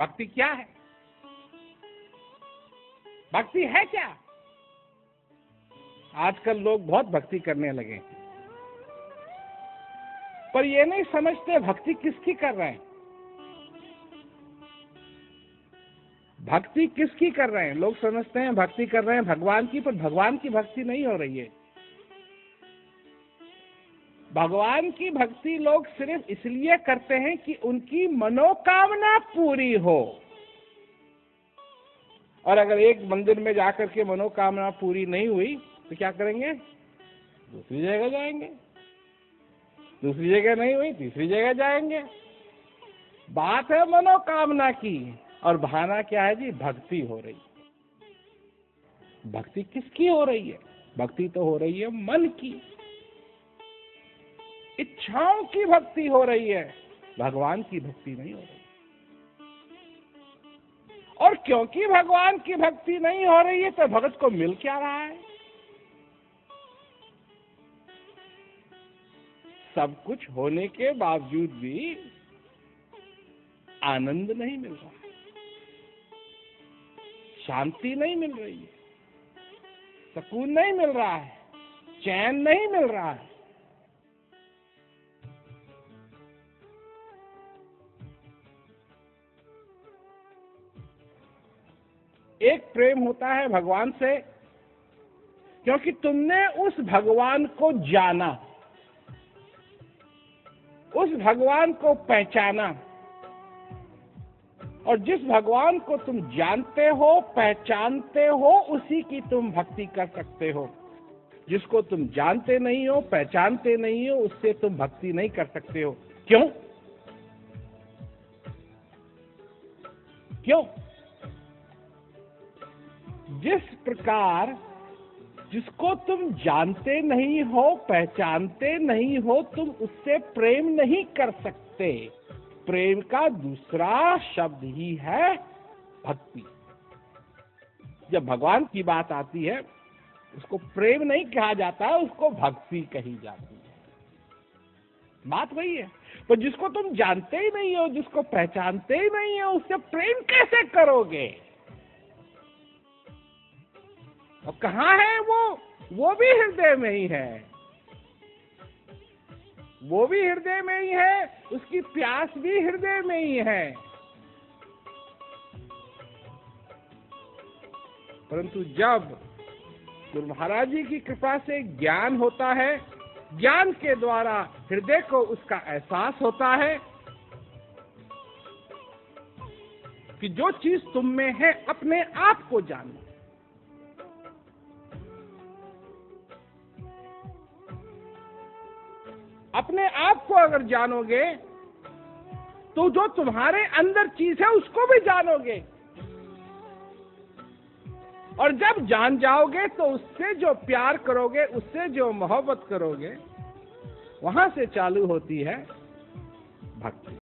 भक्ति क्या है? भक्ति है क्या? आजकल लोग बहुत भक्ति करने लगे, पर ये नहीं समझते भक्ति किसकी कर रहे हैं। भक्ति किसकी कर रहे हैं? लोग समझते हैं भक्ति कर रहे हैं भगवान की, पर भगवान की भक्ति नहीं हो रही है। भगवान की भक्ति लोग सिर्फ इसलिए करते हैं कि उनकी मनोकामना पूरी हो। और अगर एक मंदिर में जाकर के मनोकामना पूरी नहीं हुई तो क्या करेंगे? दूसरी जगह जाएंगे, दूसरी जगह नहीं हुई तीसरी जगह जाएंगे। बात है मनोकामना की, और बहाना क्या है जी? भक्ति हो रही। भक्ति किसकी हो रही है? भक्ति तो हो रही है मन की, इच्छाओं की भक्ति हो रही है, भगवान की भक्ति नहीं हो रही। और क्योंकि भगवान की भक्ति नहीं हो रही है तो भगत को मिल क्या रहा है? सब कुछ होने के बावजूद भी आनंद नहीं मिल रहा, शांति नहीं मिल रही है, सुकून नहीं मिल रहा है, चैन नहीं मिल रहा है। एक प्रेम होता है भगवान से क्योंकि तुमने उस भगवान को जाना, उस भगवान को पहचाना, और जिस भगवान को तुम जानते हो, पहचानते हो, उसी की तुम भक्ति कर सकते हो। जिसको तुम जानते नहीं हो, पहचानते नहीं हो, उससे तुम भक्ति नहीं कर सकते हो। क्यों? क्यों? जिस प्रकार जिसको तुम जानते नहीं हो, पहचानते नहीं हो, तुम उससे प्रेम नहीं कर सकते। प्रेम का दूसरा शब्द ही है भक्ति। जब भगवान की बात आती है उसको प्रेम नहीं कहा जाता है, उसको भक्ति कही जाती है। बात वही है। पर जिसको तुम जानते ही नहीं हो, जिसको पहचानते ही नहीं हो, उससे प्रेम कैसे करोगे? और कहाँ है वो भी हृदय में ही है, वो भी हृदय में ही है, उसकी प्यास भी हृदय में ही है। परंतु जब गुरु महाराज जी की कृपा से ज्ञान होता है, ज्ञान के द्वारा हृदय को उसका एहसास होता है कि जो चीज तुम में है अपने आप को जानना। अपने आप को अगर जानोगे तो जो तुम्हारे अंदर चीज है उसको भी जानोगे, और जब जान जाओगे तो उससे जो प्यार करोगे, उससे जो मोहब्बत करोगे, वहां से चालू होती है भक्ति।